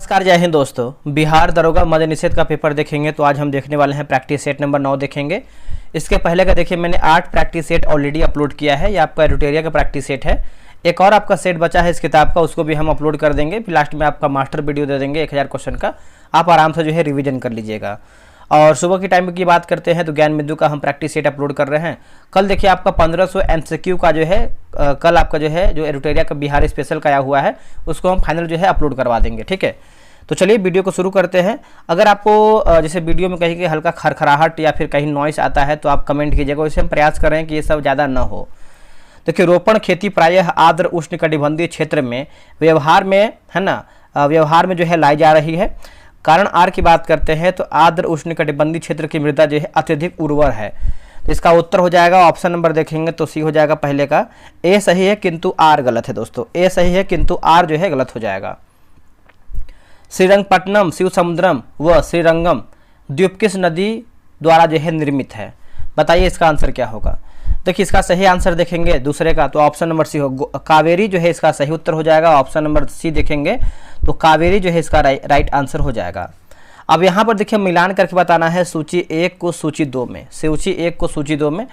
नमस्कार, जय हिंद दोस्तों। बिहार दरोगा मद्य निषेध का पेपर देखेंगे तो आज हम देखने वाले हैं प्रैक्टिस सेट नंबर 9 देखेंगे। इसके पहले का देखिए मैंने 8 प्रैक्टिस सेट ऑलरेडी अपलोड किया है। ये आपका एडिटोरिया का प्रैक्टिस सेट है। एक और आपका सेट बचा है इस किताब का, उसको भी हम अपलोड कर देंगे। फिर लास्ट में आपका मास्टर वीडियो दे देंगे 1000 क्वेश्चन का, आप आराम से जो है रिविजन कर लीजिएगा। और सुबह की टाइम की बात करते हैं तो ज्ञान बिंदु का हम प्रैक्टिस सेट अपलोड कर रहे हैं। कल देखिए आपका 1500 MCQ का जो है कल आपका जो है जो एडिटोरिया का बिहार स्पेशल का आया हुआ है उसको हम फाइनल जो है अपलोड करवा देंगे। ठीक है, तो चलिए वीडियो को शुरू करते हैं। अगर आपको जैसे वीडियो में कहीं हल्का खरखराहट या फिर कहीं नॉइस आता है तो आप कमेंट कीजिएगा, वैसे हम प्रयास कर रहे हैं कि ये सब ज़्यादा न हो। देखिए रोपण खेती प्रायः आर्द्र उष्णकटिबंधीय क्षेत्र में व्यवहार में है ना, व्यवहार में जो है लाई जा रही है। कारण आर की बात करते हैं तो आर्द्र उष्णकटिबंधीय क्षेत्र की मृदा जो है अत्यधिक उर्वर है। तो इसका उत्तर हो जाएगा ऑप्शन नंबर देखेंगे तो सी हो जाएगा पहले का। ए सही है किंतु आर गलत है दोस्तों। ए सही है किंतु आर जो है गलत हो जाएगा। श्रीरंगपट्टनम, शिव समुद्रम व श्रीरंगम द्वीप किस नदी द्वारा जो है निर्मित है? बताइए इसका आंसर क्या होगा। देखिए इसका सही आंसर देखेंगे दूसरे का तो ऑप्शन नंबर सी हो, कावेरी जो है इसका सही उत्तर हो जाएगा। ऑप्शन नंबर सी देखेंगे तो कावेरी जो है इसका राइट आंसर हो जाएगा। अब यहाँ पर देखिए मिलान करके बताना है सूची 1 को सूची 2 में, सूची 1 को सूची 2 में।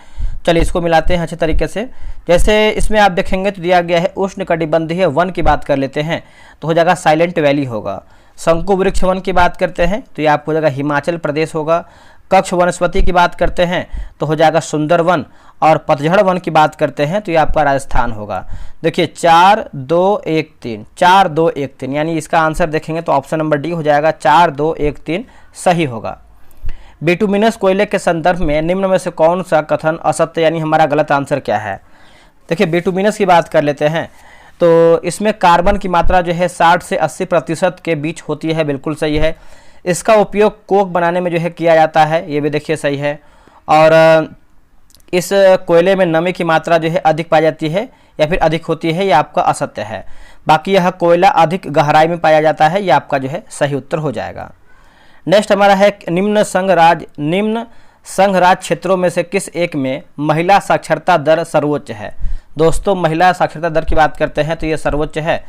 चलिए इसको मिलाते हैं अच्छे तरीके से। जैसे इसमें आप देखेंगे तो दिया गया है उष्णकटिबंधीय वन की बात कर लेते हैं तो हो जाएगा साइलेंट वैली होगा। शंकु वृक्ष वन की बात करते हैं तो ये आपको हो जाएगा हिमाचल प्रदेश होगा। कक्ष वनस्पति की बात करते हैं तो हो जाएगा सुंदरवन। और पतझड़ वन की बात करते हैं तो ये आपका राजस्थान होगा। देखिए 4 2 1 3 4 2 1 3 यानी इसका आंसर देखेंगे तो ऑप्शन नंबर डी हो जाएगा। 4 2 1 3 सही होगा। बिटुमिनस कोयले के संदर्भ में निम्न में से कौन सा कथन असत्य यानी हमारा गलत आंसर क्या है? देखिए बिटुमिनस की बात कर लेते हैं तो इसमें कार्बन की मात्रा जो है 60 से 80% के बीच होती है, बिल्कुल सही है। इसका उपयोग कोक बनाने में जो है किया जाता है, ये भी देखिए सही है। और इस कोयले में नमी की मात्रा जो है अधिक पाई जाती है या फिर अधिक होती है, ये आपका असत्य है। बाकी यह कोयला अधिक गहराई में पाया जाता है, ये आपका जो है सही उत्तर हो जाएगा। नेक्स्ट हमारा है निम्न संघ राज क्षेत्रों में से किस एक में महिला साक्षरता दर सर्वोच्च है? दोस्तों महिला साक्षरता दर की बात करते हैं तो ये सर्वोच्च है।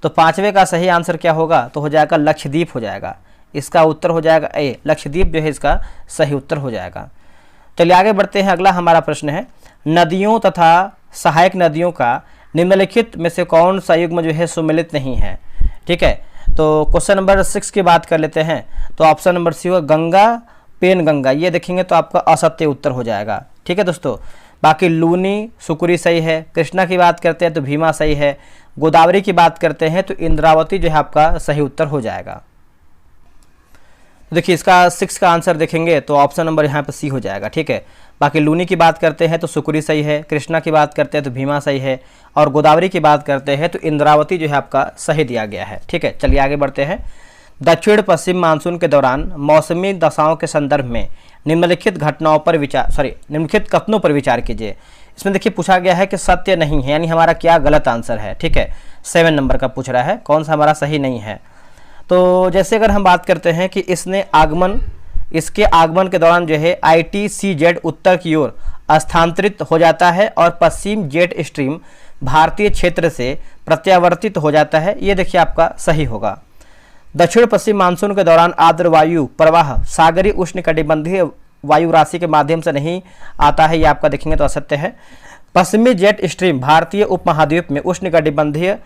तो 5वें का सही आंसर क्या होगा तो हो जाएगा लक्षद्वीप हो जाएगा। इसका उत्तर हो जाएगा ए, लक्षद्वीप जो है इसका सही उत्तर हो जाएगा। चलिए आगे बढ़ते हैं। अगला हमारा प्रश्न है नदियों तथा सहायक नदियों का निम्नलिखित में से कौन सा युग्म जो है सुमेलित नहीं है? ठीक है, तो क्वेश्चन नंबर 6 की बात कर लेते हैं तो ऑप्शन नंबर सी होगा गंगा पेन गंगा, ये देखेंगे तो आपका असत्य उत्तर हो जाएगा। ठीक है दोस्तों, बाकी लूनी सुकुरी सही है। कृष्णा की बात करते हैं तो भीमा सही है। गोदावरी की बात करते हैं तो इंद्रावती जो है आपका सही उत्तर हो जाएगा। देखिए इसका 6 का आंसर देखेंगे तो ऑप्शन नंबर यहाँ पे सी हो जाएगा। ठीक है, बाकी लूनी की बात करते हैं तो सुकुरी सही है। कृष्णा की बात करते हैं तो भीमा सही है। और गोदावरी की बात करते हैं तो इंद्रावती जो है आपका सही दिया गया है। ठीक है, चलिए आगे बढ़ते हैं। दक्षिण पश्चिम मानसून के दौरान मौसमी दशाओं के संदर्भ में निम्नलिखित निम्नलिखित कथनों पर विचार कीजिए। इसमें देखिए पूछा गया है कि सत्य नहीं है यानी हमारा क्या गलत आंसर है। ठीक है, 7 नंबर का पूछ रहा है कौन सा हमारा सही नहीं है। तो जैसे अगर हम बात करते हैं कि इसके आगमन के दौरान जो है ITCZ उत्तर की ओर स्थानांतरित हो जाता है और पश्चिम जेट स्ट्रीम भारतीय क्षेत्र से प्रत्यावर्तित हो जाता है, ये देखिए आपका सही होगा। दक्षिण पश्चिम मानसून के दौरान आर्द्र वायु प्रवाह सागरीय उष्णकटिबंधीय वायु राशि के माध्यम से नहीं आता है, ये आपका देखेंगे तो असत्य है। पश्चिमी जेट स्ट्रीम भारतीय उपमहाद्वीप में उष्णकटिबंधीय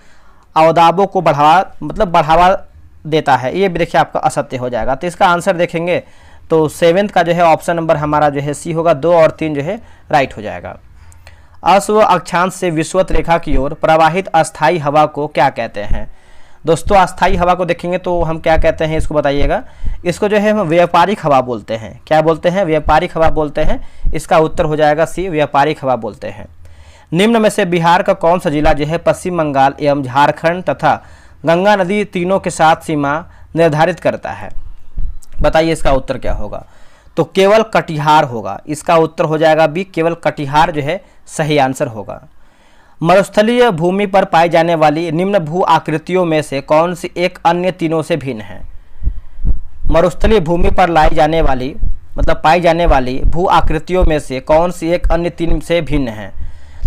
अवदाबों को बढ़ावा देता है, ये भी देखिए आपका असत्य हो जाएगा। तो इसका आंसर देखेंगे तो 7th का जो है ऑप्शन नंबर हमारा जो है सी होगा। 2 और 3 जो है राइट हो जाएगा। अश्व अक्षांश से विषुवत रेखा की ओर प्रवाहित अस्थायी हवा को क्या कहते हैं? दोस्तों अस्थायी हवा को देखेंगे तो हम क्या कहते हैं इसको बताइएगा। इसको जो है हम व्यापारिक हवा बोलते हैं। क्या बोलते हैं? व्यापारिक हवा बोलते हैं। इसका उत्तर हो जाएगा सी, व्यापारिक हवा बोलते हैं। निम्न में से बिहार का कौन सा जिला जो है पश्चिम बंगाल एवं झारखंड तथा गंगा नदी तीनों के साथ सीमा निर्धारित करता है? बताइए इसका उत्तर क्या होगा। तो केवल कटिहार होगा। इसका उत्तर हो जाएगा बी, केवल कटिहार जो है सही आंसर होगा। मरुस्थलीय भूमि पर पाई जाने वाली निम्न भू आकृतियों में से कौन सी एक अन्य तीनों से भिन्न है? मरुस्थलीय भूमि पर पाई जाने वाली भू आकृतियों में से कौन सी एक अन्य तीन से भिन्न है?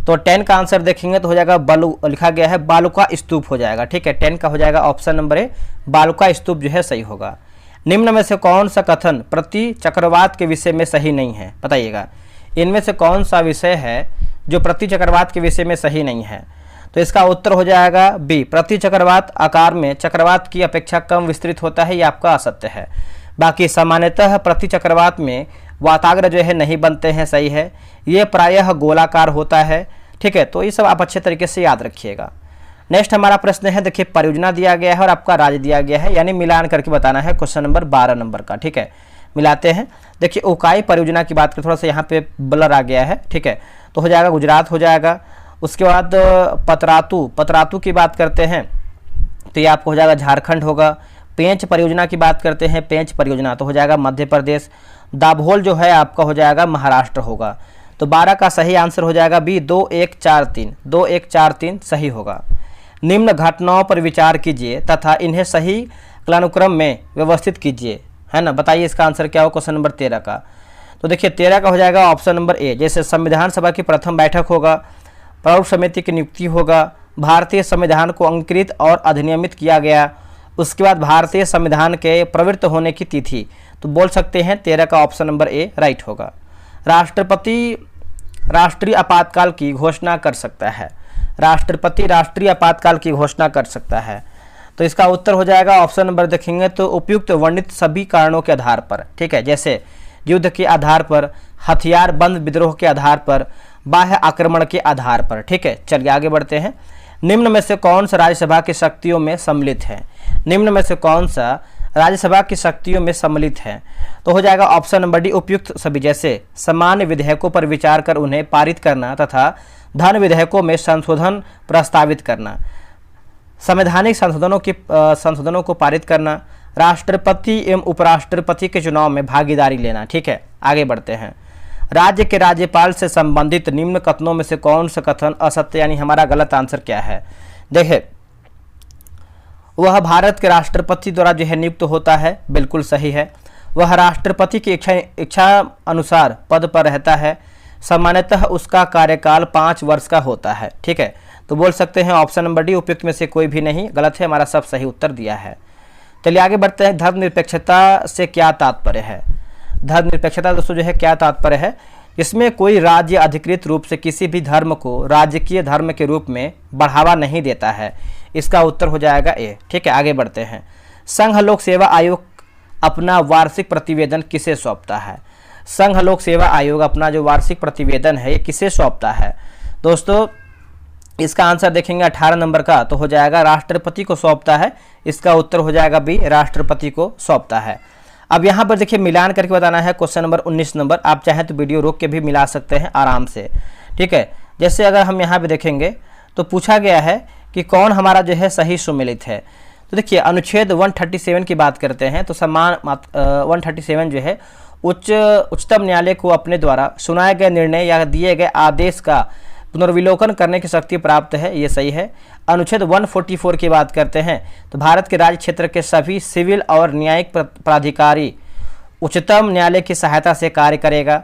तो 10 का आंसर देखेंगे तो हो जाएगा लिखा गया है बालुका स्तूप हो जाएगा। ठीक है, 10 का हो जाएगा ऑप्शन नंबर ए, बालुका स्तूप जो है सही होगा। निम्न में से कौन सा कथन प्रति चक्रवात के विषय में सही नहीं है, बताइएगा। इनमें से कौन सा विषय है जो प्रति चक्रवात के विषय में सही नहीं है? तो इसका उत्तर हो जाएगा बी, प्रति चक्रवात आकार में चक्रवात की अपेक्षा कम विस्तृत होता है, ये आपका असत्य है। बाकी सामान्यतः प्रति चक्रवात में वाताग्र जो है नहीं बनते हैं, सही है। ये प्रायः गोलाकार होता है। ठीक है, तो ये सब आप अच्छे तरीके से याद रखिएगा। नेक्स्ट हमारा प्रश्न है, देखिए परियोजना दिया गया है और आपका राज्य दिया गया है, यानी मिलान करके बताना है। क्वेश्चन नंबर 12 नंबर का। ठीक है, मिलाते हैं। देखिए उकाई परियोजना की बात करें, थोड़ा सा यहाँ पे ब्लर आ गया है। ठीक है, तो हो जाएगा गुजरात हो जाएगा। उसके बाद पतरातू की बात करते हैं तो ये आपको हो जाएगा झारखंड होगा। पेंच परियोजना की बात करते हैं, पेंच परियोजना तो हो जाएगा मध्य प्रदेश। दाभोल जो है आपका हो जाएगा महाराष्ट्र होगा। तो 12 का सही आंसर हो जाएगा बी, 2143 सही होगा। निम्न घटनाओं पर विचार कीजिए तथा इन्हें सही कालानुक्रम में व्यवस्थित कीजिए, है ना। बताइए इसका आंसर क्या हो क्वेश्चन नंबर 13 का। तो देखिए 13 का हो जाएगा ऑप्शन नंबर ए, जैसे संविधान सभा की प्रथम बैठक होगा, प्रारूप समिति की नियुक्ति होगा, भारतीय संविधान को अंगीकृत और अधिनियमित किया गया, उसके बाद भारतीय संविधान के प्रवृत्त होने की तिथि। तो बोल सकते हैं 13 का ऑप्शन नंबर ए राइट होगा। राष्ट्रपति राष्ट्रीय आपातकाल की घोषणा कर सकता है, राष्ट्रपति राष्ट्रीय आपातकाल की घोषणा कर सकता है। तो इसका उत्तर हो जाएगा ऑप्शन नंबर देखेंगे तो उपयुक्त वर्णित सभी कारणों के आधार पर। ठीक है, जैसे युद्ध के आधार पर, हथियार बंद विद्रोह के आधार पर, बाह्य आक्रमण के आधार पर। ठीक है, चलिए आगे बढ़ते हैं। निम्न में से कौन सा राज्यसभा की शक्तियों में सम्मिलित है? निम्न में से कौन सा राज्यसभा की शक्तियों में सम्मिलित है? तो हो जाएगा ऑप्शन नंबर डी, उपयुक्त सभी, जैसे सामान्य विधेयकों पर विचार कर उन्हें पारित करना तथा धन विधेयकों में संशोधन प्रस्तावित करना, संवैधानिक संशोधनों को पारित करना, राष्ट्रपति एवं उपराष्ट्रपति के चुनाव में भागीदारी लेना। ठीक है, आगे बढ़ते हैं। राज्य के राज्यपाल से संबंधित निम्न कथनों में से कौन सा कथन असत्य, यानी हमारा गलत आंसर क्या है? देखिए वह भारत के राष्ट्रपति द्वारा जो है नियुक्त होता है, बिल्कुल सही है। वह राष्ट्रपति की इच्छा अनुसार पद पर रहता है, सामान्यतः उसका कार्यकाल 5 वर्ष का होता है। ठीक है, तो बोल सकते हैं ऑप्शन नंबर डी, उपयुक्त में से कोई भी नहीं, गलत है, हमारा सब सही उत्तर दिया है। चलिए आगे बढ़ते हैं। धर्मनिरपेक्षता से क्या तात्पर्य है? धर्मनिरपेक्षता दोस्तों जो है क्या तात्पर्य है? इसमें कोई राज्य अधिकृत रूप से किसी भी धर्म को राजकीय धर्म के रूप में बढ़ावा नहीं देता है। इसका उत्तर हो जाएगा ए। ठीक है, आगे बढ़ते हैं। संघ लोक सेवा आयोग अपना वार्षिक प्रतिवेदन किसे सौंपता है? संघ लोक सेवा आयोग अपना जो वार्षिक प्रतिवेदन है ये किसे सौंपता है? दोस्तों इसका आंसर देखेंगे 18 नंबर का, तो हो जाएगा राष्ट्रपति को सौंपता है। इसका उत्तर हो जाएगा बी, राष्ट्रपति को सौंपता है। अब यहाँ पर देखिए मिलान करके बताना है क्वेश्चन नंबर 19 नंबर। आप चाहें तो वीडियो रोक के भी मिला सकते हैं आराम से। ठीक है, जैसे अगर हम यहाँ पे देखेंगे तो पूछा गया है कि कौन हमारा जो है सही सुमेलित है। तो देखिए अनुच्छेद 137 की बात करते हैं तो समान 137 जो है उच्चतम न्यायालय को अपने द्वारा सुनाए गए निर्णय या दिए गए आदेश का पुनर्विलोकन करने की शक्ति प्राप्त है, ये सही है। अनुच्छेद 144 की बात करते हैं तो भारत के राज्य क्षेत्र के सभी सिविल और न्यायिक प्राधिकारी उच्चतम न्यायालय की सहायता से कार्य करेगा।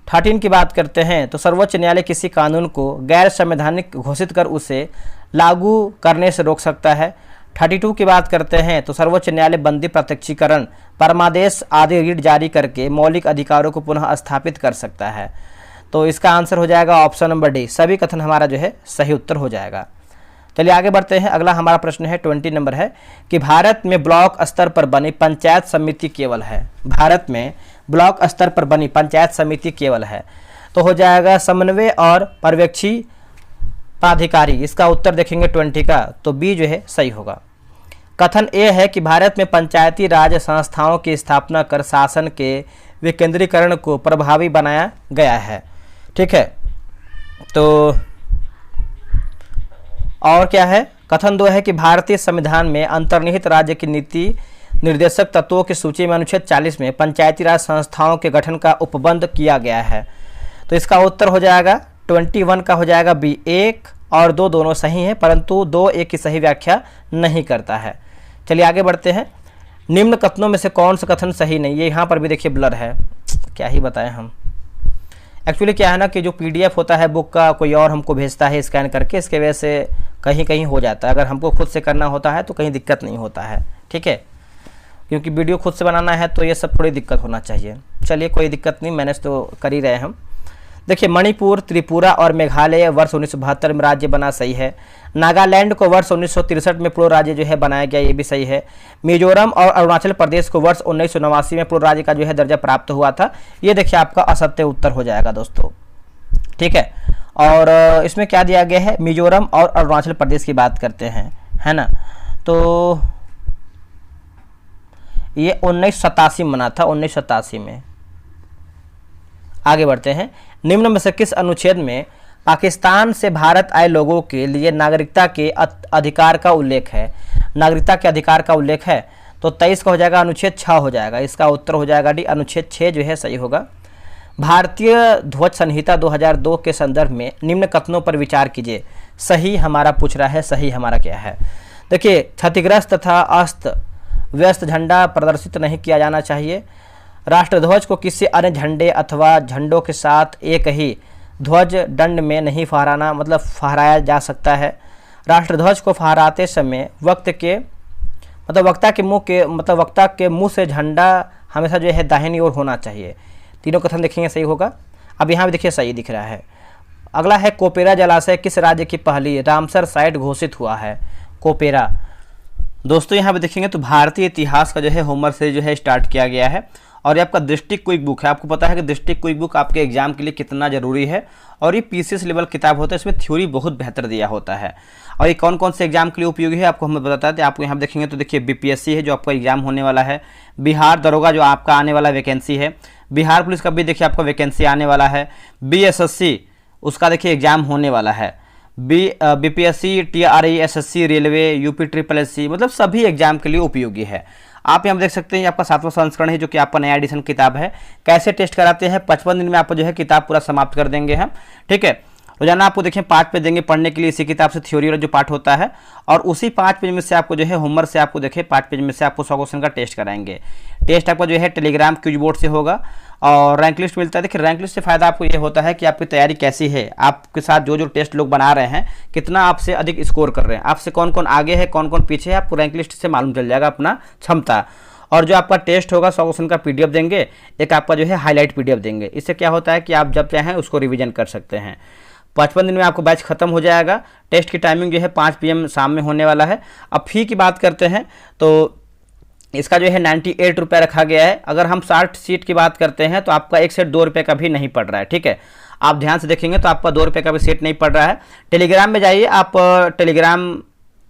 13 की बात करते हैं तो सर्वोच्च न्यायालय किसी कानून को गैर संवैधानिक घोषित कर उसे लागू करने से रोक सकता है। 32 की बात करते हैं तो सर्वोच्च न्यायालय बंदी प्रत्यक्षीकरण परमादेश आदि रीट जारी करके मौलिक अधिकारों को पुनः स्थापित कर सकता है। तो इसका आंसर हो जाएगा ऑप्शन नंबर डी, सभी कथन हमारा जो है सही उत्तर हो जाएगा। चलिए आगे बढ़ते हैं। अगला हमारा प्रश्न है 20 नंबर है कि भारत में ब्लॉक स्तर पर बनी पंचायत समिति केवल है। भारत में ब्लॉक स्तर पर बनी पंचायत समिति केवल है, तो हो जाएगा समन्वय और पर्यवेक्षी प्राधिकारी। इसका उत्तर देखेंगे 20 का, तो बी जो है सही होगा। कथन ए है कि भारत में पंचायती राज संस्थाओं की स्थापना कर शासन के विकेंद्रीकरण को प्रभावी बनाया गया है। ठीक है, तो और क्या है? कथन 2 है कि भारतीय संविधान में अंतर्निहित राज्य की नीति निर्देशक तत्वों की सूची में अनुच्छेद 40 में पंचायती राज संस्थाओं के गठन का उपबंध किया गया है। तो इसका उत्तर हो जाएगा 21 का हो जाएगा बी। 1 और 2 दोनों सही हैं, परंतु 2 1 की सही व्याख्या नहीं करता है। चलिए आगे बढ़ते हैं। निम्न कथनों में से कौन सा कथन सही नहीं? ये यहाँ पर भी देखिए ब्लर है, क्या ही बताएं हम। एक्चुअली क्या है ना कि जो पीडीएफ होता है बुक का कोई और हमको भेजता है स्कैन करके, इसके वजह से कहीं कहीं हो जाता है। अगर हमको खुद से करना होता है तो कहीं दिक्कत नहीं होता है, ठीक है, क्योंकि वीडियो खुद से बनाना है तो ये सब थोड़ी दिक्कत होना चाहिए। चलिए कोई दिक्कत नहीं, मैनेज तो कर ही रहे हम। देखिए मणिपुर, त्रिपुरा और मेघालय वर्ष 1972 में राज्य बना, सही है। नागालैंड को वर्ष 1963 में पूर्ण राज्य जो है बनाया गया, ये भी सही है। मिजोरम और अरुणाचल प्रदेश को वर्ष 1989 में पूर्ण राज्य का जो है दर्जा प्राप्त हुआ था, ये देखिए आपका असत्य उत्तर हो जाएगा दोस्तों, ठीक है। और इसमें क्या दिया गया है, मिजोरम और अरुणाचल प्रदेश की बात करते हैं, है ना, तो ये 1987 में बना था, 1987 में। आगे बढ़ते हैं। निम्न में से किस अनुच्छेद में पाकिस्तान से भारत आए लोगों के लिए नागरिकता के अधिकार का उल्लेख है? नागरिकता के अधिकार का उल्लेख है तो 23 का हो जाएगा, अनुच्छेद 6 हो जाएगा। इसका उत्तर हो जाएगा डी, अनुच्छेद 6 जो है सही होगा। भारतीय ध्वज संहिता 2002 के संदर्भ में निम्न कथनों पर विचार कीजिए। सही हमारा पूछ रहा है, सही हमारा क्या है? देखिए क्षतिग्रस्त तथा अस्त व्यस्त झंडा प्रदर्शित नहीं किया जाना चाहिए। राष्ट्रध्वज को किसी अन्य झंडे अथवा झंडों के साथ एक ही ध्वज दंड में नहीं फहराना, मतलब फहराया जा सकता है। राष्ट्रध्वज को फहराते समय वक्ता के मुंह से झंडा हमेशा जो है दाहिनी ओर होना चाहिए। तीनों कथन देखेंगे सही होगा। अब यहाँ भी देखिए सही दिख रहा है। अगला है कोपेरा जलाशय किस राज्य की पहली रामसर साइट घोषित हुआ है? कोपेरा दोस्तों यहाँ पे देखेंगे तो भारतीय इतिहास का जो है होमर से जो है स्टार्ट किया गया है। और ये आपका डिस्ट्रिक्ट क्विक बुक है। आपको पता है कि डिस्ट्रिक्ट क्विक बुक आपके एग्जाम के लिए कितना जरूरी है, और ये पीसीएस लेवल किताब होता है, इसमें थ्योरी बहुत बेहतर दिया होता है। और ये कौन कौन से एग्जाम के लिए उपयोगी है आपको हम बताते हैं। आपको यहाँ देखेंगे तो देखिए बीपीएससी है जो आपका एग्जाम होने वाला है, बिहार दरोगा जो आपका आने वाला वैकेंसी है, बिहार पुलिस का भी देखिए आपका वैकेंसी आने वाला है, बीएसएससी उसका देखिए एग्जाम होने वाला है, BPSC, TRESSC, railway, UP triple SC, मतलब सभी एग्जाम के लिए उपयोगी है। आप यहाँ देख सकते हैं ये आपका 7वां संस्करण है जो कि आपका नया एडिशन किताब है। कैसे टेस्ट कराते हैं? 55 दिन में आपको जो है किताब पूरा समाप्त कर देंगे हम, ठीक है। रोजाना आपको देखें 5 पेज देंगे पढ़ने के लिए इसी किताब से, थ्योरी वाला जो पार्ट होता है, और उसी 5 पेज में से आपको जो है होमवर्क से आपको देखें 5 पेज में से आपको 100 क्वेश्चन का टेस्ट कराएंगे। टेस्ट आपका जो है टेलीग्राम क्विज बोर्ड से होगा और रैंक लिस्ट मिलता है। देखिए रैंक लिस्ट से फायदा आपको ये होता है कि आपकी तैयारी कैसी है, आपके साथ जो जो टेस्ट लोग बना रहे हैं कितना आपसे अधिक स्कोर कर रहे हैं, आपसे कौन कौन आगे है कौन कौन पीछे है, आपको रैंक लिस्ट से मालूम चल जाएगा अपना क्षमता। और जो आपका टेस्ट होगा 100 क्वेश्चन का पीडीएफ देंगे, एक आपका जो है हाईलाइट पीडीएफ देंगे। इससे क्या होता है कि आप जब चाहें उसको रिवीजन कर सकते हैं। 55 दिन में आपको बैच खत्म हो जाएगा। टेस्ट की टाइमिंग जो है 5 PM शाम में होने वाला है। अब फी की बात करते हैं तो इसका जो है 98 रुपये रखा गया है। अगर हम 60 सीट की बात करते हैं तो आपका एक सेट 2 रुपये का भी नहीं पड़ रहा है, ठीक है। आप ध्यान से देखेंगे तो आपका 2 रुपये का भी सेट नहीं पड़ रहा है। टेलीग्राम में जाइए, आप टेलीग्राम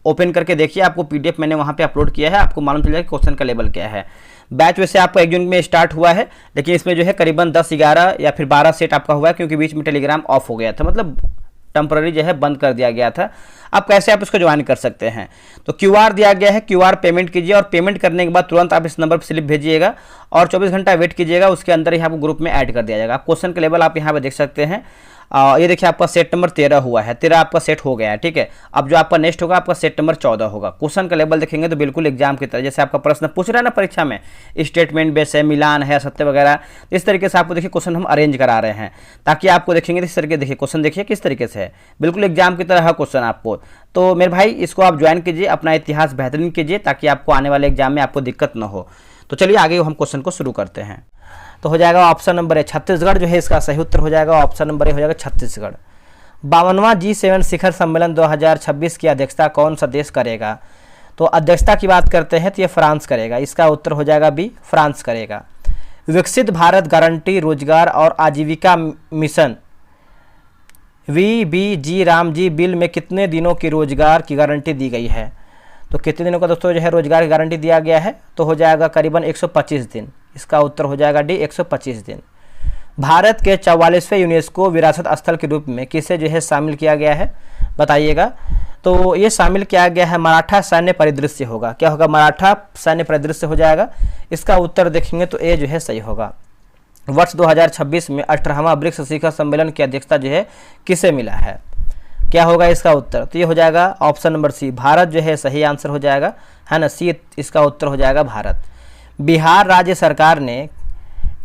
ओपन करके देखिए, आपको पीडीएफ मैंने वहाँ पे अपलोड किया है, आपको मालूम चल जाएगा क्वेश्चन का लेवल क्या है। बैच वैसे आपका 1 जून में स्टार्ट हुआ है, लेकिन इसमें जो है करीबन 10, 11 या फिर 12 सेट आपका हुआ है, क्योंकि बीच में टेलीग्राम ऑफ हो गया था, मतलब टेम्पररी जो है बंद कर दिया गया था। अब कैसे आप इसको ज्वाइन कर सकते हैं? तो क्यूआर दिया गया है, क्यूआर पेमेंट कीजिए और पेमेंट करने के बाद तुरंत आप इस नंबर पर स्लिप भेजिएगा और 24 घंटा वेट कीजिएगा, उसके अंदर ही आपको ग्रुप में ऐड कर दिया जाएगा। क्वेश्चन का लेवल आप यहाँ पे देख सकते हैं। ये देखिए आपका सेट नंबर 13 हुआ है, 13 आपका सेट हो गया है, ठीक है। अब जो आपका नेक्स्ट होगा आपका सेट नंबर 14 होगा। क्वेश्चन का लेवल देखेंगे तो बिल्कुल एग्जाम की तरह, जैसे आपका प्रश्न पूछ रहा है ना परीक्षा में, स्टेटमेंट बेस है, मिलान है, सत्य वगैरह, इस तरीके से आपको देखिए क्वेश्चन हम अरेंज करा रहे हैं, ताकि आपको देखेंगे इस तरीके देखिए क्वेश्चन देखिए किस तरीके से है, बिल्कुल एग्जाम की तरह है क्वेश्चन आपको। तो मेरे भाई इसको आप ज्वाइन कीजिए, अपना इतिहास बेहतरीन कीजिए, ताकि आपको आने वाले एग्जाम में आपको दिक्कत न हो। तो चलिए आगे हम क्वेश्चन को शुरू करते हैं। तो हो जाएगा ऑप्शन नंबर है छत्तीसगढ़ जो है इसका सही उत्तर हो जाएगा। ऑप्शन नंबर हो जाएगा छत्तीसगढ़। 52वां G7 शिखर सम्मेलन 2026 की अध्यक्षता कौन सा देश करेगा? तो अध्यक्षता की बात करते हैं तो ये फ्रांस करेगा। इसका उत्तर हो जाएगा बी, फ्रांस करेगा। विकसित भारत गारंटी रोजगार और आजीविका मिशन VBG रामजी बिल में कितने दिनों की रोजगार की गारंटी दी गई है? तो कितने दिनों का दोस्तों जो है रोजगार की गारंटी दिया गया है? तो हो जाएगा करीबन 125 दिन। इसका उत्तर हो जाएगा डी, 125 दिन। भारत के 44वें यूनेस्को विरासत स्थल के रूप में किसे जो है शामिल किया गया है? बताइएगा। तो ये शामिल किया गया है मराठा सैन्य परिदृश्य होगा। क्या होगा? मराठा सैन्य परिदृश्य हो जाएगा। इसका उत्तर देखेंगे तो ए जो है सही होगा। वर्ष 2026 में 18वां ब्रिक्स शिखर सम्मेलन की अध्यक्षता जो है किसे मिला है? क्या होगा इसका उत्तर? तो ये हो जाएगा ऑप्शन नंबर सी, भारत जो है सही आंसर हो जाएगा, है ना, सी इसका उत्तर हो जाएगा भारत। बिहार राज्य सरकार ने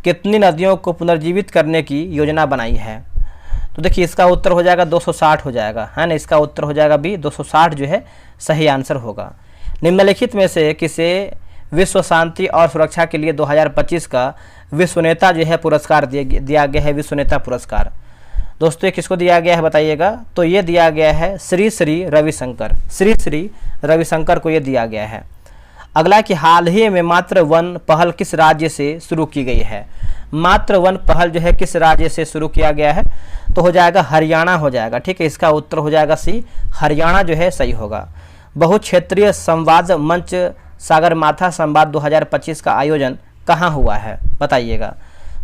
कितनी नदियों को पुनर्जीवित करने की योजना बनाई है? तो देखिए इसका उत्तर हो जाएगा 260 हो जाएगा, है ना। इसका उत्तर हो जाएगा बी 260 जो है सही आंसर होगा। निम्नलिखित में से किसे विश्व शांति और सुरक्षा के लिए 2025 का विश्व नेता जो है पुरस्कार दिया गया है? विश्व नेता पुरस्कार दोस्तों ये किसको दिया गया है बताइएगा? तो ये दिया गया है श्री श्री रविशंकर, श्री श्री रविशंकर को ये दिया गया है। अगला कि हाल ही में मातृ वन पहल किस राज्य से शुरू की गई है? मातृ वन पहल जो है किस राज्य से शुरू किया गया है? तो हो जाएगा हरियाणा हो जाएगा, ठीक है। इसका उत्तर हो जाएगा सी, हरियाणा जो है सही होगा। बहुक्षेत्रीय संवाद मंच सागरमाथा संवाद 2025 का आयोजन कहाँ हुआ है बताइएगा?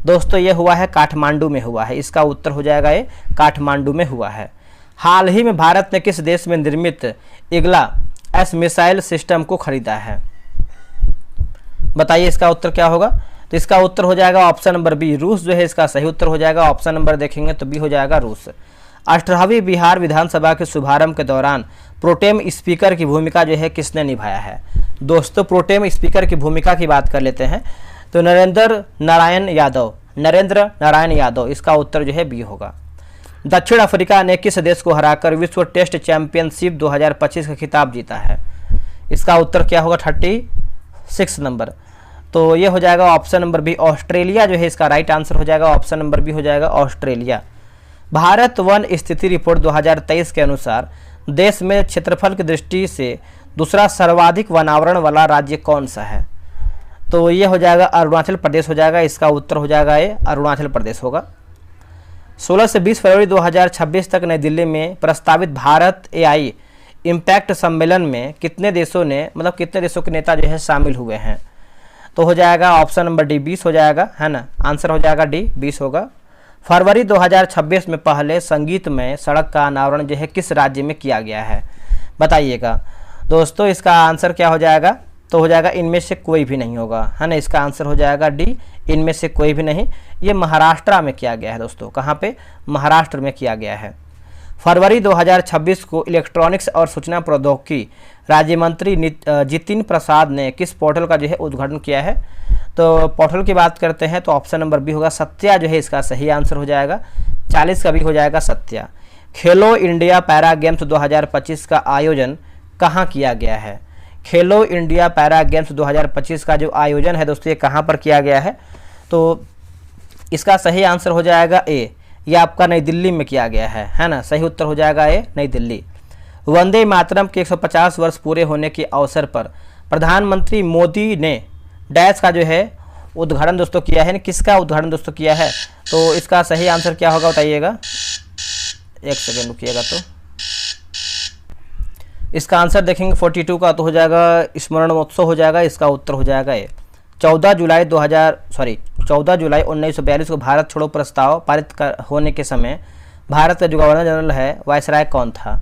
दोस्तों ये हुआ है काठमांडू में हुआ है। इसका उत्तर हो जाएगा ये काठमांडू में हुआ है। हाल ही में भारत ने किस देश में निर्मित इग्ला एस मिसाइल सिस्टम को खरीदा है? बताइए इसका उत्तर क्या होगा? तो इसका उत्तर हो जाएगा ऑप्शन नंबर बी, रूस जो है इसका सही उत्तर हो जाएगा। ऑप्शन नंबर देखेंगे तो बी हो जाएगा रूस। 18वीं बिहार विधानसभा के शुभारंभ के दौरान प्रोटेम स्पीकर की भूमिका जो है किसने निभाया है? दोस्तों प्रोटेम स्पीकर की भूमिका की बात कर लेते हैं तो नरेंद्र नारायण यादव, नरेंद्र नारायण यादव, इसका उत्तर जो है बी होगा। दक्षिण अफ्रीका ने किस देश को हराकर विश्व टेस्ट चैंपियनशिप 2025 का खिताब जीता है? इसका उत्तर क्या होगा? 36 नंबर। तो ये हो जाएगा ऑप्शन नंबर बी, ऑस्ट्रेलिया जो है इसका राइट आंसर हो जाएगा। ऑप्शन नंबर बी हो जाएगा ऑस्ट्रेलिया। भारत वन स्थिति रिपोर्ट 2023 के अनुसार देश में क्षेत्रफल की दृष्टि से दूसरा सर्वाधिक वनावरण वाला राज्य कौन सा है? तो ये हो जाएगा अरुणाचल प्रदेश हो जाएगा। इसका उत्तर हो जाएगा ये अरुणाचल प्रदेश होगा। 16 से 20 फरवरी 2026 तक नई दिल्ली में प्रस्तावित भारत एआई इम्पैक्ट सम्मेलन में कितने देशों ने कितने देशों के नेता जो है शामिल हुए हैं? तो हो जाएगा ऑप्शन नंबर डी 20 हो जाएगा, है ना। आंसर हो जाएगा डी 20 होगा। फरवरी 2026 में पहले संगीतमय सड़क का अनावरण जो है किस राज्य में किया गया है बताइएगा? दोस्तों इसका आंसर क्या हो जाएगा? तो हो जाएगा इनमें से कोई भी नहीं होगा, है ना। इसका आंसर हो जाएगा डी, इनमें से कोई भी नहीं। ये महाराष्ट्र में किया गया है दोस्तों। कहाँ पे? महाराष्ट्र में किया गया है। फरवरी 2026 को इलेक्ट्रॉनिक्स और सूचना प्रौद्योगिकी राज्य मंत्री जितिन प्रसाद ने किस पोर्टल का जो है उद्घाटन किया है? तो पोर्टल की बात करते हैं तो ऑप्शन नंबर बी होगा सत्या जो है इसका सही आंसर हो जाएगा। 40 का भी हो जाएगा सत्या। खेलो इंडिया पैरा गेम्स 2025 का आयोजन कहाँ किया गया है? खेलो इंडिया पैरा गेम्स 2025 का जो आयोजन है दोस्तों ये कहाँ पर किया गया है? तो इसका सही आंसर हो जाएगा ए, यह आपका नई दिल्ली में किया गया है ना। सही उत्तर हो जाएगा ए, नई दिल्ली। वंदे मातरम के 150 वर्ष पूरे होने के अवसर पर प्रधानमंत्री मोदी ने डैश का जो है उद्घाटन दोस्तों किया है। किसका उद्घाटन दोस्तों किया है? तो इसका सही आंसर क्या होगा बताइएगा? एक सेकेंड रुकिएगा। तो इसका आंसर देखेंगे 42 का तो हो जाएगा स्मरण महोत्सव हो जाएगा। इसका उत्तर हो जाएगा ये 14 जुलाई 1942 को भारत छोड़ो प्रस्ताव पारित होने के समय भारत का जो गवर्नर जनरल है वायसराय कौन था?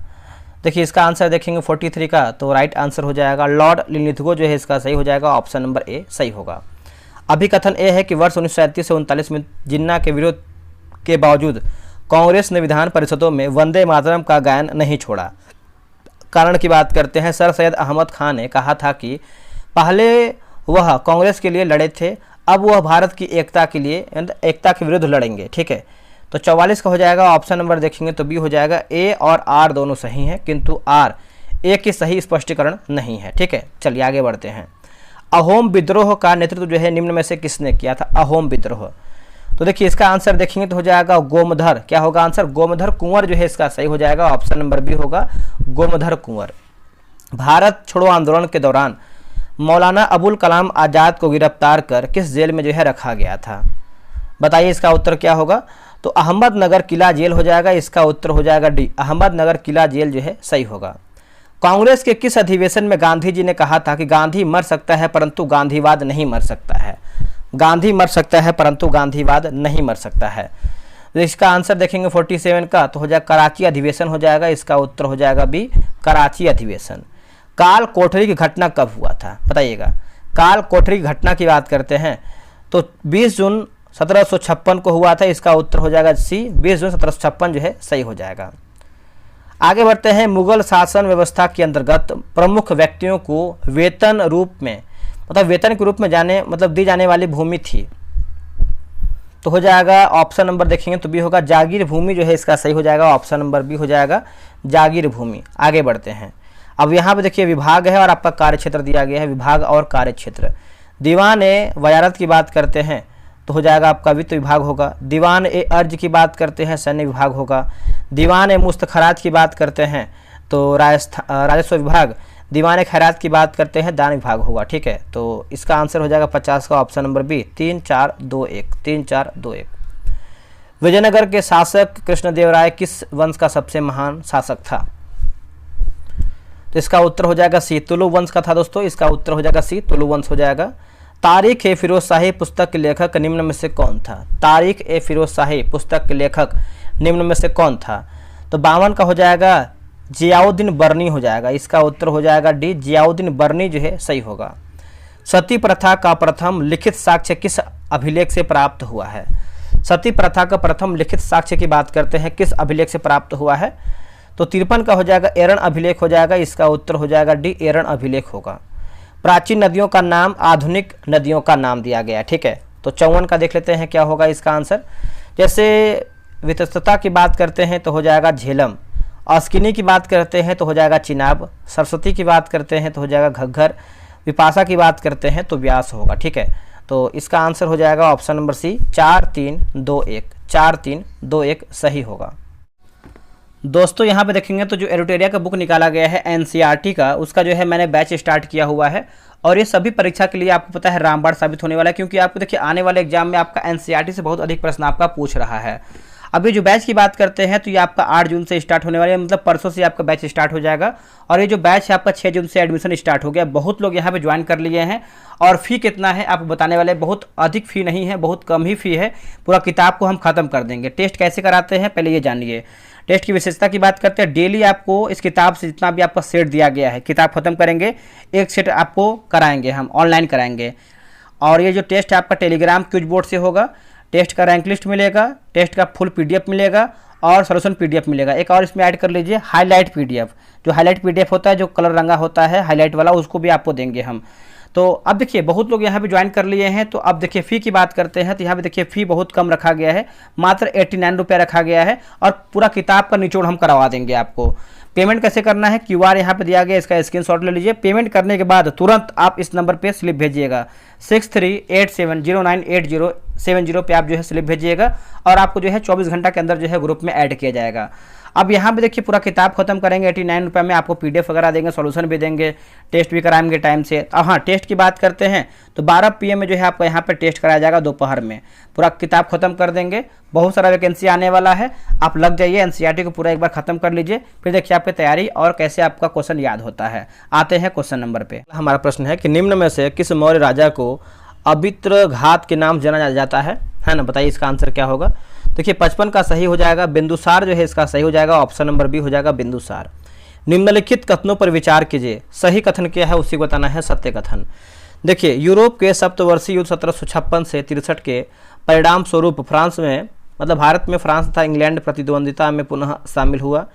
देखिए इसका आंसर देखेंगे 43 का तो राइट आंसर हो जाएगा लॉर्ड लिनलिथगो जो है इसका सही हो जाएगा। ऑप्शन नंबर ए सही होगा। अभिकथन ए है कि वर्ष 1937 से 39 में जिन्ना के विरोध के बावजूद कांग्रेस ने विधान परिषदों में वंदे मातरम का गायन नहीं छोड़ा। कारण की बात करते हैं। सर सैयद अहमद खान ने कहा था कि पहले वह कांग्रेस के लिए लड़े थे, अब वह भारत की एकता के लिए एकता के विरुद्ध लड़ेंगे। ठीक है, तो 44 का हो जाएगा। ऑप्शन नंबर देखेंगे तो बी हो जाएगा। ए और आर दोनों सही हैं किंतु आर ए की सही स्पष्टीकरण नहीं है। ठीक है, चलिए आगे बढ़ते हैं। अहोम विद्रोह का नेतृत्व जो है निम्न में से किसने किया था? अहोम विद्रोह, तो देखिए इसका आंसर देखेंगे तो हो जाएगा गोमधर। क्या होगा आंसर? गोमधर कुंवर जो है इसका सही हो जाएगा। ऑप्शन नंबर बी होगा गोमधर कुंवर। भारत छोड़ो आंदोलन के दौरान मौलाना अबुल कलाम आज़ाद को गिरफ्तार कर किस जेल में जो है रखा गया था? बताइए इसका उत्तर क्या होगा? तो अहमदनगर किला जेल हो जाएगा। इसका उत्तर हो जाएगा डी, अहमदनगर किला जेल जो है सही होगा। कांग्रेस के किस अधिवेशन में गांधी जी ने कहा था कि गांधी मर सकता है परंतु गांधीवाद नहीं मर सकता है? गांधी मर सकता है परंतु गांधीवाद नहीं मर सकता है। तो इसका आंसर देखेंगे 47 का तो हो जाएगा कराची अधिवेशन हो जाएगा। इसका उत्तर हो जाएगा बी, कराची अधिवेशन। काल कोठरी की घटना कब हुआ था बताइएगा? काल कोठरी की घटना की बात करते हैं तो 20 जून 1756 को हुआ था। इसका उत्तर हो जाएगा सी, 20 जून 1756 जो है सही हो जाएगा। आगे बढ़ते हैं। मुगल शासन व्यवस्था के अंतर्गत प्रमुख व्यक्तियों को वेतन रूप में वेतन के रूप में दी जाने वाली भूमि थी। तो हो जाएगा ऑप्शन नंबर देखेंगे तो बी होगा जागीर भूमि जो है इसका सही हो जाएगा, ऑप्शन नंबर बी हो जाएगा जागीर भूमि। आगे बढ़ते हैं। अब यहाँ पे देखिए विभाग है और आपका कार्य क्षेत्र दिया गया है, विभाग और कार्य क्षेत्र। दीवान ए वजारत की बात करते हैं तो हो जाएगा आपका वित्त विभाग होगा। दीवान ए अर्ज की बात करते हैं सैन्य विभाग होगा। दीवान ए मुस्तखराज की बात करते हैं तो राजस्व विभाग। दीवान खैरात की बात करते हैं दान विभाग होगा। ठीक है, तो इसका आंसर हो जाएगा 50 का ऑप्शन नंबर बी 3421 3421। विजयनगर के शासक कृष्णदेवराय किस वंश का सबसे महान शासक था? तो इसका उत्तर हो जाएगा सी तुलु वंश का था दोस्तों। इसका उत्तर हो जाएगा सी तुलु वंश हो जाएगा। तारीख ए फिरोज शाही पुस्तक के लेखक निम्न में से कौन था? तारीख ए फिरोज शाही पुस्तक के लेखक निम्न में से कौन था? तो 52 का हो जाएगा जियाउद्दीन बर्नी हो जाएगा। इसका उत्तर हो जाएगा डी जियाउद्दीन बर्नी जो है सही होगा। सती प्रथा का प्रथम लिखित साक्ष्य किस अभिलेख से प्राप्त हुआ है? सती प्रथा का प्रथम लिखित साक्ष्य की बात करते हैं किस अभिलेख से प्राप्त हुआ है? तो 53 का हो जाएगा एरन अभिलेख हो जाएगा। इसका उत्तर हो जाएगा डी एरन अभिलेख होगा। प्राचीन नदियों का नाम आधुनिक नदियों का नाम दिया गया है। ठीक है, तो 54 का देख लेते हैं क्या होगा इसका आंसर। जैसे वितस्तता की बात करते हैं तो हो जाएगा झेलम। अस्किनी की बात करते हैं तो हो जाएगा चिनाब। सरस्वती की बात करते हैं तो हो जाएगा घग्घर। विपाशा की बात करते हैं तो व्यास होगा। ठीक है, तो इसका आंसर हो जाएगा ऑप्शन नंबर सी 4321 4321 सही होगा। दोस्तों यहाँ पे देखेंगे तो जो एरोटेरिया का बुक निकाला गया है एनसीईआरटी का, उसका जो है मैंने बैच स्टार्ट किया हुआ है और ये सभी परीक्षा के लिए आपको पता है रामबाण साबित होने वाला है, क्योंकि आपको देखिए आने वाले एग्जाम में आपका एनसीईआरटी से बहुत अधिक प्रश्न आपका पूछ रहा है। अभी जो बैच की बात करते हैं तो ये आपका 8 जून से स्टार्ट होने वाला है, मतलब परसों से आपका बैच स्टार्ट हो जाएगा। और ये जो बैच है आपका 6 जून से एडमिशन स्टार्ट हो गया। बहुत लोग यहाँ पे ज्वाइन कर लिए हैं और फ़ी कितना है आपको बताने वाले। बहुत अधिक फ़ी नहीं है, बहुत कम ही फ़ी है। पूरा किताब को हम ख़त्म कर देंगे। टेस्ट कैसे कराते हैं पहले ये जानिए। टेस्ट की विशेषता की बात करते हैं, डेली आपको इस किताब से जितना भी आपका सेट दिया गया है किताब खत्म करेंगे, एक सेट आपको कराएंगे, हम ऑनलाइन कराएंगे। और ये जो टेस्ट है आपका टेलीग्राम क्विज बोर्ड से होगा। टेस्ट का रैंक लिस्ट मिलेगा, टेस्ट का फुल पीडीएफ मिलेगा और सॉल्यूशन पीडीएफ मिलेगा। एक और इसमें ऐड कर लीजिए हाईलाइट पीडीएफ। जो हाईलाइट पीडीएफ होता है, जो कलर रंगा होता है हाईलाइट वाला, उसको भी आपको देंगे हम। तो अब देखिए बहुत लोग यहाँ पे ज्वाइन कर लिए हैं। तो अब देखिए फ़ी की बात करते हैं तो यहाँ पे देखिए फ़ी बहुत कम रखा गया है, मात्र 89 रुपये रखा गया है और पूरा किताब का निचोड़ हम करवा देंगे आपको। पेमेंट कैसे करना है, क्यूआर यहाँ पे दिया गया, इसका स्क्रीनशॉट ले लीजिए। पेमेंट करने के बाद तुरंत आप इस नंबर पे स्लिप भेजिएगा 6387098070 पे आप जो है स्लिप भेजिएगा और आपको जो है 24 घंटा के अंदर जो है ग्रुप में ऐड किया जाएगा। अब यहाँ पे देखिए पूरा किताब खत्म करेंगे 89 रुपये में, आपको पीडीएफ वगैरह देंगे, सॉल्यूशन भी देंगे, टेस्ट भी कराएंगे टाइम से। अब हाँ, टेस्ट की बात करते हैं तो 12 PM में जो है आपका यहाँ पे टेस्ट कराया जाएगा दोपहर में। पूरा किताब खत्म कर देंगे। बहुत सारा वैकेंसी आने वाला है, आप लग जाइए, एनसीईआरटी को पूरा एक बार खत्म कर लीजिए, फिर देखिए आपकी तैयारी और कैसे आपका क्वेश्चन याद होता है। आते हैं क्वेश्चन नंबर पे। हमारा प्रश्न है कि निम्न में से किस मौर्य राजा को अभित्र घात के नाम जाना जाता है ना? बताइए इसका आंसर क्या होगा। देखिए 55 का सही हो जाएगा बिंदुसार जो है इसका सही हो जाएगा, ऑप्शन नंबर बी हो जाएगा बिंदुसार। निम्नलिखित कथनों पर विचार कीजिए। सही कथन क्या है उसी को बताना है सत्य कथन। देखिए यूरोप के सप्तवर्षीय युद्ध 1756 से 63 के परिणाम स्वरूप फ्रांस में, मतलब भारत में फ्रांस तथा इंग्लैंड प्रतिद्वंदिता में पुनः शामिल हुआ।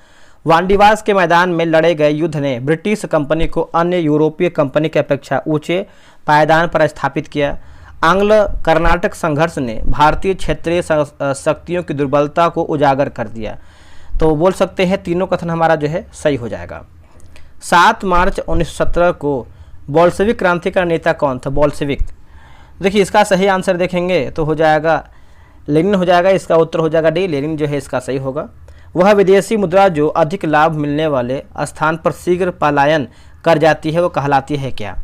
वांडीवास के मैदान में लड़े गए युद्ध ने ब्रिटिश कंपनी को अन्य यूरोपीय कंपनी की अपेक्षा ऊंचे पायदान पर स्थापित किया। आंग्ल कर्नाटक संघर्ष ने भारतीय क्षेत्रीय शक्तियों की दुर्बलता को उजागर कर दिया। तो बोल सकते हैं तीनों कथन हमारा जो है सही हो जाएगा। 7 मार्च 1917 को बोल्शेविक क्रांति का नेता कौन था? बोल्शेविक। देखिए इसका सही आंसर देखेंगे तो हो जाएगा लेनिन हो जाएगा। इसका उत्तर हो जाएगा डी, लेनिन जो है इसका सही होगा। वह विदेशी मुद्रा जो अधिक लाभ मिलने वाले स्थान पर शीघ्र पलायन कर जाती है वो कहलाती है क्या?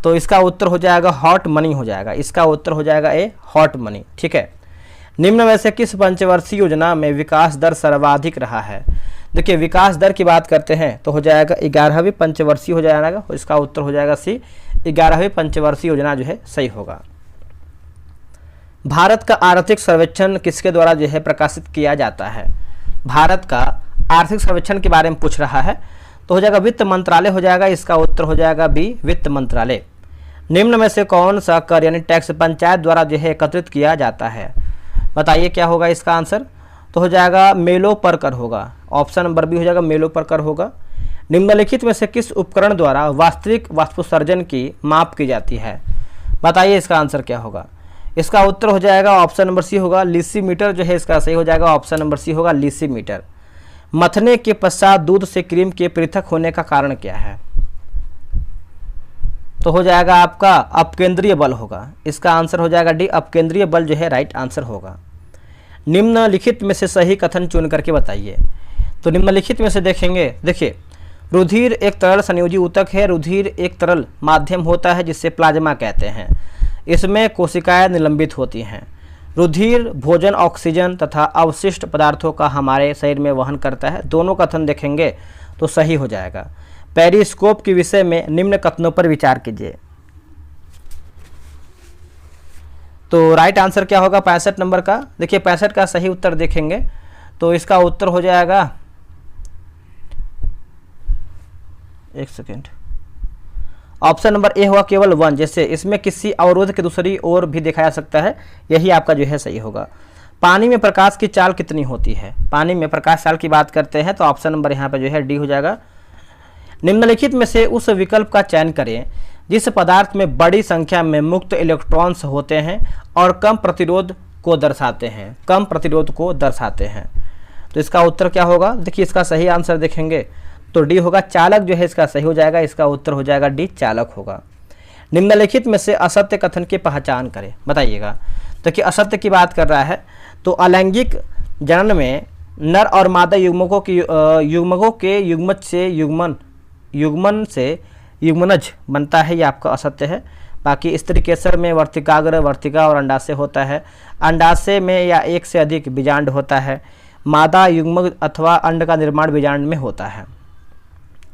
तो इसका उत्तर हो जाएगा हॉट मनी हो जाएगा। इसका उत्तर हो जाएगा ए, हॉट मनी। ठीक है, निम्न में से किस पंचवर्षीय योजना में विकास दर सर्वाधिक रहा है? देखिए विकास दर की बात करते हैं तो हो जाएगा 11वीं पंचवर्षीय हो जाएगा। इसका उत्तर हो जाएगा सी, 11वीं पंचवर्षीय योजना जो है सही होगा। भारत का आर्थिक सर्वेक्षण किसके द्वारा जो है प्रकाशित किया जाता है? भारत का आर्थिक सर्वेक्षण के बारे में पूछ रहा है तो हो जाएगा वित्त मंत्रालय हो जाएगा। इसका उत्तर हो जाएगा बी, वित्त मंत्रालय। निम्न में से कौन सा कर यानी टैक्स पंचायत द्वारा जो है एकत्रित किया जाता है? बताइए क्या होगा इसका आंसर। तो हो जाएगा मेलो पर कर होगा, ऑप्शन नंबर बी हो जाएगा मेलो पर कर होगा। निम्नलिखित में से किस उपकरण द्वारा वास्तविक वाष्पोत्सर्जन की माप की जाती है? बताइए इसका आंसर क्या होगा। इसका उत्तर हो जाएगा ऑप्शन नंबर सी होगा लीसीमीटर जो है इसका सही हो जाएगा, ऑप्शन नंबर सी होगा लीसीमीटर। मथने के पश्चात दूध से क्रीम के पृथक होने का कारण क्या है? तो हो जाएगा आपका अपकेंद्रीय बल होगा, इसका आंसर हो जाएगा डी, अपकेंद्रीय बल जो है राइट आंसर होगा। निम्नलिखित में से सही कथन चुन करके बताइए। तो निम्नलिखित में से देखेंगे, देखिए रुधिर एक तरल संयोजी ऊतक है, रुधिर एक तरल माध्यम होता है जिसे प्लाज्मा कहते हैं, इसमें कोशिकाएं निलंबित होती हैं। रुधिर भोजन, ऑक्सीजन तथा अवशिष्ट पदार्थों का हमारे शरीर में वहन करता है। दोनों कथन देखेंगे तो सही हो जाएगा। पेरिस्कोप के विषय में निम्न कथनों पर विचार कीजिए। तो राइट आंसर क्या होगा 65 नंबर का? देखिए 65 का सही उत्तर देखेंगे तो इसका उत्तर हो जाएगा, एक सेकेंड, ऑप्शन नंबर ए होगा केवल 1। जैसे इसमें किसी अवरोध के दूसरी ओर भी देखा जा सकता है, यही आपका जो है सही होगा। पानी में प्रकाश की चाल कितनी होती है? पानी में प्रकाश चाल की बात करते हैं तो ऑप्शन नंबर यहाँ पे जो है डी हो जाएगा। निम्नलिखित में से उस विकल्प का चयन करें जिस पदार्थ में बड़ी संख्या में मुक्त इलेक्ट्रॉन्स होते हैं और कम प्रतिरोध को दर्शाते हैं, कम प्रतिरोध को दर्शाते हैं। तो इसका उत्तर क्या होगा? देखिए इसका सही आंसर देखेंगे तो डी होगा, चालक जो है इसका सही हो जाएगा, इसका उत्तर हो जाएगा डी, चालक होगा। निम्नलिखित में से असत्य कथन की पहचान करें, बताइएगा। तो कि असत्य की बात कर रहा है तो अलैंगिक जनन में नर और मादा युग्मकों के युग्मन से युग्मनज बनता है, ये आपका असत्य है। बाकी स्त्री केसर में वर्तिकाग्र, वर्तिका और अंडाशय होता है। अंडाशय में या एक से अधिक बीजांड होता है। मादा युग्मक अथवा अंड का निर्माण बीजांड में होता है।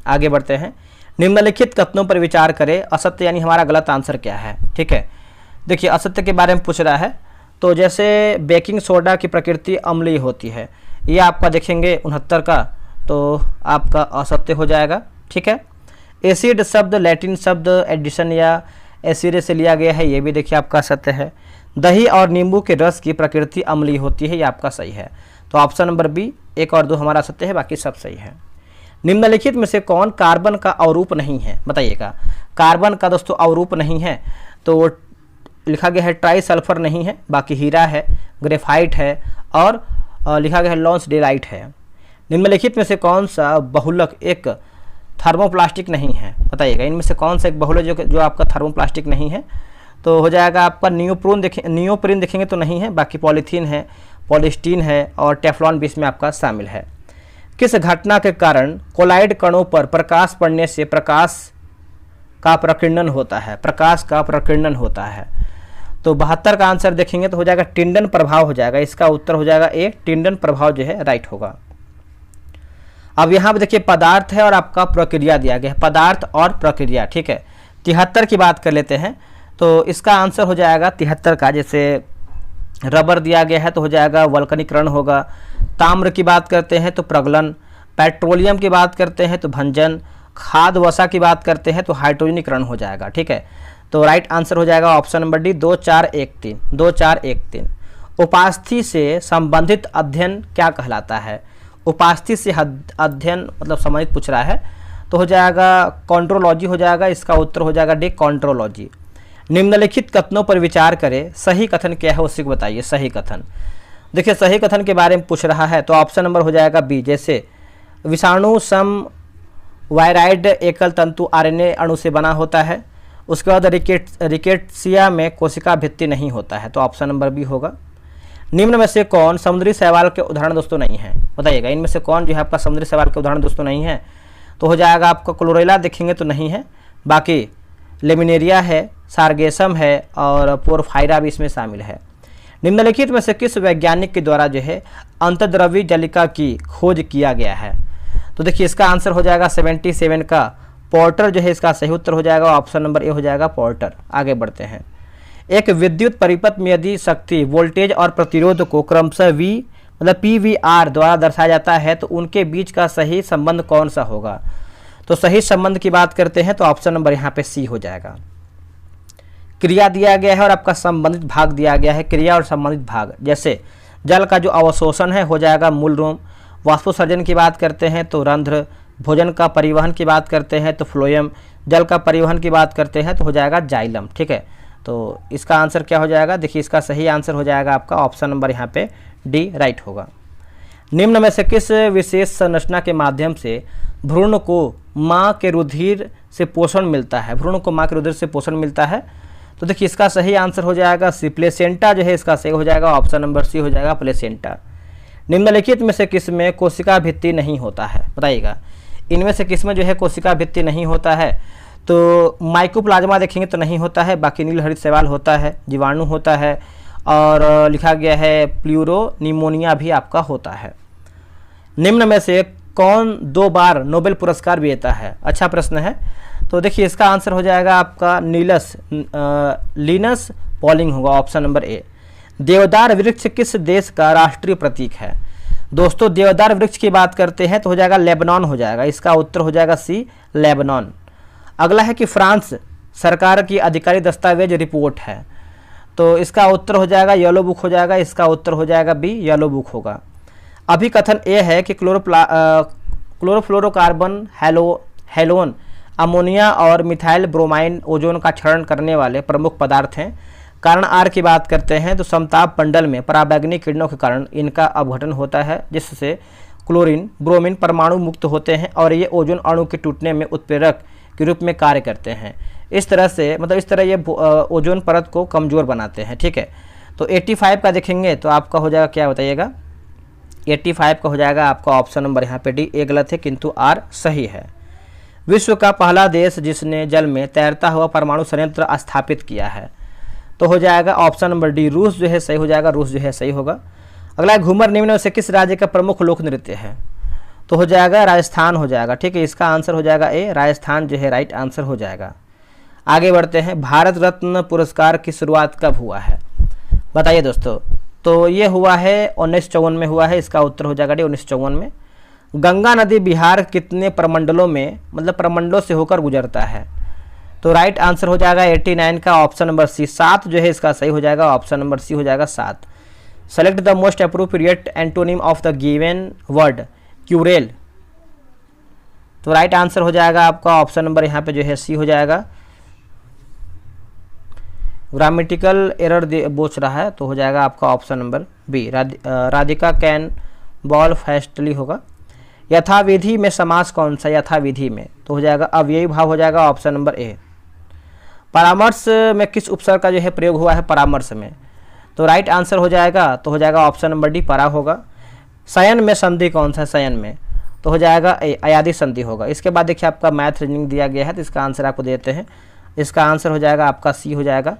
आगे बढ़ते हैं। निम्नलिखित कथनों पर विचार करें, असत्य यानी हमारा गलत आंसर क्या है, ठीक है। देखिए असत्य के बारे में पूछ रहा है तो जैसे बेकिंग सोडा की प्रकृति अम्लीय होती है, ये आपका देखेंगे 69 का, तो आपका असत्य हो जाएगा, ठीक है। एसिड शब्द लैटिन शब्द एडिशन या एसिड से लिया गया है, ये भी देखिए आपका सत्य है। दही और नींबू के रस की प्रकृति अम्लीय होती है, ये आपका सही है। तो ऑप्शन नंबर बी 1 और 2 हमारा सत्य है, बाकी सब सही है। निम्नलिखित में से कौन कार्बन का अवरूप नहीं है, बताइएगा। कार्बन का दोस्तों अवरूप नहीं है तो लिखा गया है ट्राई सल्फर नहीं है, बाकी हीरा है, ग्रेफाइट है और लिखा गया है लॉन्सडेलाइट है। निम्नलिखित में से कौन सा बहुलक एक थर्मोप्लास्टिक नहीं है, बताइएगा। इनमें से कौन सा एक बहुलक जो आपका थर्मोप्लास्टिक नहीं है? तो हो जाएगा आपका नियोप्रीन देखेंगे तो नहीं है, बाकी पॉलीथीन है, पॉलिस्टीन है और टेफ्लॉन भी इसमें आपका शामिल है। किस घटना के कारण कोलाइड कणों पर प्रकाश पड़ने से प्रकाश का प्रकीर्णन होता है? प्रकाश का प्रकीर्णन होता है। तो 72 का आंसर देखेंगे तो हो जाएगा टिंडन प्रभाव हो जाएगा, इसका उत्तर हो जाएगा ए, टिंडन प्रभाव जो है राइट होगा। अब यहाँ पे देखिए पदार्थ है और आपका प्रक्रिया दिया गया है, पदार्थ और प्रक्रिया, ठीक है। 73 की बात कर लेते हैं तो इसका आंसर हो जाएगा 73 का, जैसे रबर दिया गया है तो हो जाएगा वल्कनीकरण होगा। ताम्र की बात करते हैं तो प्रगलन, पेट्रोलियम की बात करते हैं तो भंजन, खाद वसा की बात करते हैं तो हाइड्रोजनीकरण हो जाएगा, ठीक है। तो राइट आंसर हो जाएगा ऑप्शन नंबर डी 2413, 2413। उपास्थि से संबंधित अध्ययन क्या कहलाता है? उपास्थि से अध्ययन मतलब संबंधित पूछ रहा है तो हो जाएगा कॉन्ट्रोलॉजी हो जाएगा, इसका उत्तर हो जाएगा डी, कॉन्ट्रोलॉजी। निम्नलिखित कथनों पर विचार करें, सही कथन क्या है उसी को बताइए। सही कथन देखिए, सही कथन के बारे में पूछ रहा है तो ऑप्शन नंबर हो जाएगा बी, जैसे विषाणु सम वायराइड एकल तंतु आरएनए अणु से बना होता है। उसके बाद रिकेट्सिया में कोशिका भित्ति नहीं होता है, तो ऑप्शन नंबर बी होगा। निम्न में से कौन समुद्री शैवाल के उदाहरण दोस्तों नहीं है, बताइएगा। इनमें से कौन जो है आपका समुद्री शैवाल के उदाहरण दोस्तों नहीं है? तो हो जाएगा आपका क्लोरेला देखेंगे तो नहीं है, बाकी लेमिनेरिया है, सार्गेसम है और पोरफायरा भी इसमें शामिल है। निम्नलिखित में से किस वैज्ञानिक के द्वारा जो है अंतर्द्रव्यी जलिका की खोज किया गया है? तो देखिए इसका आंसर हो जाएगा 77 का पोर्टर जो है इसका सही उत्तर हो जाएगा, ऑप्शन नंबर ए हो जाएगा पोर्टर। आगे बढ़ते हैं। एक विद्युत परिपथ में यदि शक्ति, वोल्टेज और प्रतिरोध को क्रमशः वी मतलब PVR द्वारा दर्शाया जाता है तो उनके बीच का सही संबंध कौन सा होगा? तो सही संबंध की बात करते हैं तो ऑप्शन नंबर यहाँ पे सी हो जाएगा। क्रिया दिया गया है और आपका संबंधित भाग दिया गया है, क्रिया और संबंधित भाग। जैसे जल का जो अवशोषण है हो जाएगा मूल रोम, वाष्पोत्सर्जन की बात करते हैं तो रंध्र, भोजन का परिवहन की बात करते हैं तो फ्लोएम, जल का परिवहन की बात करते हैं तो हो जाएगा जाइलम, ठीक है। तो इसका आंसर क्या हो जाएगा, देखिए इसका सही आंसर हो जाएगा आपका ऑप्शन नंबर यहाँ पे डी राइट होगा। निम्न में से किस विशेष संरचना के माध्यम से भ्रूण को माँ के रुधिर से पोषण मिलता है, भ्रूण को माँ के रुधिर से पोषण मिलता है? तो देखिए इसका सही आंसर हो जाएगा सी, प्लेसेंटा जो है इसका सही हो जाएगा, ऑप्शन नंबर सी हो जाएगा प्लेसेंटा। निम्नलिखित में से किस में कोशिका भित्ति नहीं होता है, बताइएगा इनमें से किस में जो है कोशिका भित्ति नहीं होता है? तो माइकोप्लाज्मा देखेंगे तो नहीं होता है, बाकी नील हरित शैवाल होता है, जीवाणु होता है, और लिखा गया है प्लूरोनिमोनिया भी आपका होता है। निम्न में से कौन 2 बार नोबेल पुरस्कार विजेता है? अच्छा प्रश्न है। तो देखिए इसका आंसर हो जाएगा आपका लिनस पॉलिंग होगा, ऑप्शन नंबर ए। देवदार वृक्ष किस देश का राष्ट्रीय प्रतीक है? दोस्तों देवदार वृक्ष की बात करते हैं तो हो जाएगा लेबनान हो जाएगा, इसका उत्तर हो जाएगा सी लेबनान। अगला है कि फ्रांस सरकार की आधिकारिक दस्तावेज रिपोर्ट है, तो इसका उत्तर हो जाएगा येलो बुक हो जाएगा, इसका उत्तर हो जाएगा बी येलो बुक होगा। अभिकथन ए है कि क्लोरोफ्लोरोकार्बन, हेलोन, अमोनिया और मिथाइल ब्रोमाइन ओजोन का क्षरण करने वाले प्रमुख पदार्थ हैं। कारण आर की बात करते हैं तो समताप मंडल में पराबैंगनी किरणों के कारण इनका अपघटन होता है, जिससे क्लोरीन ब्रोमीन परमाणु मुक्त होते हैं और ये ओजोन अणु के टूटने में उत्प्रेरक के रूप में कार्य करते हैं। इस तरह ये ओजोन परत को कमज़ोर बनाते हैं। ठीक है, तो 85 का देखेंगे तो आपका हो जाएगा क्या बताइएगा, 85 का हो जाएगा आपका ऑप्शन नंबर यहाँ पे डी। ए गलत है किंतु आर सही है। विश्व का पहला देश जिसने जल में तैरता हुआ परमाणु संयंत्र स्थापित किया है, तो हो जाएगा ऑप्शन नंबर डी रूस जो है सही हो जाएगा, रूस जो है सही होगा। अगला घूमर निम्न में से किस राज्य का प्रमुख लोक नृत्य है? तो हो जाएगा राजस्थान हो जाएगा। ठीक है, इसका आंसर हो जाएगा ए, राजस्थान जो है राइट आंसर हो जाएगा। आगे बढ़ते हैं, भारत रत्न पुरस्कार की शुरुआत कब हुआ है बताइए दोस्तों? तो ये हुआ है 1954 में हुआ है, इसका उत्तर हो जाएगा डी 1954 में। गंगा नदी बिहार कितने प्रमंडलों में प्रमंडलों से होकर गुजरता है? तो राइट आंसर हो जाएगा 89 का ऑप्शन नंबर सी, 7 जो है इसका सही हो जाएगा, ऑप्शन नंबर सी हो जाएगा 7। Select the most appropriate antonym of the given word quarrel. तो राइट आंसर हो जाएगा आपका ऑप्शन नंबर यहाँ पे जो है सी हो जाएगा। ग्रामेटिकल एरर बोच रहा है तो हो जाएगा आपका option number B, Radhika can bowl fastly होगा। यथाविधि में समास कौन सा? यथाविधि में तो हो जाएगा अव्ययी भाव हो जाएगा, ऑप्शन नंबर ए। परामर्श में किस उपसर्ग का जो है प्रयोग हुआ है परामर्श में? तो राइट आंसर हो जाएगा तो हो जाएगा ऑप्शन नंबर डी परा होगा। शयन में संधि कौन सा? शयन में तो हो जाएगा अयादि संधि होगा। इसके बाद देखिए आपका मैथ रीजनिंग दिया गया है तो इसका आंसर आपको देते हैं, इसका आंसर हो जाएगा आपका सी हो जाएगा।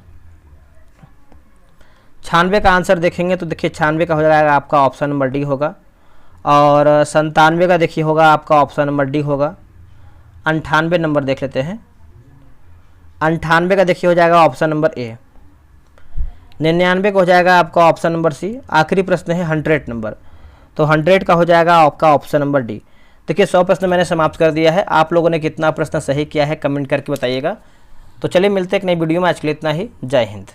96 का आंसर देखेंगे तो देखिए 96 का हो जाएगा आपका ऑप्शन नंबर डी होगा, और 97 का देखिए होगा आपका ऑप्शन नंबर डी होगा। 98 नंबर देख लेते हैं, 98 का देखिए हो जाएगा ऑप्शन नंबर ए। 99 का हो जाएगा आपका ऑप्शन नंबर सी। आखिरी प्रश्न है 100 नंबर, तो 100 का हो जाएगा आपका ऑप्शन नंबर डी। देखिए 100 प्रश्न मैंने समाप्त कर दिया है, आप लोगों ने कितना प्रश्न सही किया है कमेंट करके बताइएगा। तो चलिए मिलते हैं एक नई वीडियो में, आज के लिए इतना ही। जय हिंद।